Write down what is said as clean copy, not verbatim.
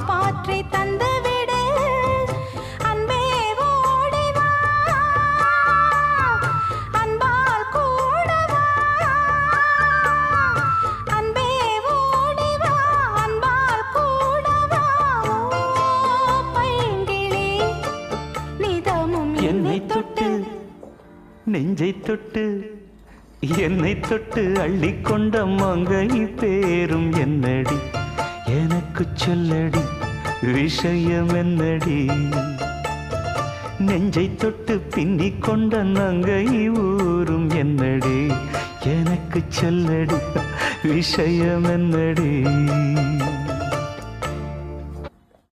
காப்பாற்றி தந்துவிடு அன்பே ஓடிவா அன்பால் கூடவா அன்பே ஓடிவா அன்பால் கூடவா பைங்கிளி நிதமும் என்னை தொட்டு நெஞ்சை தொட்டு என்னை தொட்டு அள்ளிக்கொண்ட மங்கை பேரும் என்னடி எனக்கு சொல்லடி விஷயம் என்னடி நெஞ்சை தொட்டு பின்னிக் கொண்ட நங்கை ஊரும் என்னடி எனக்கு சொல்லடி விஷயம் என்னடி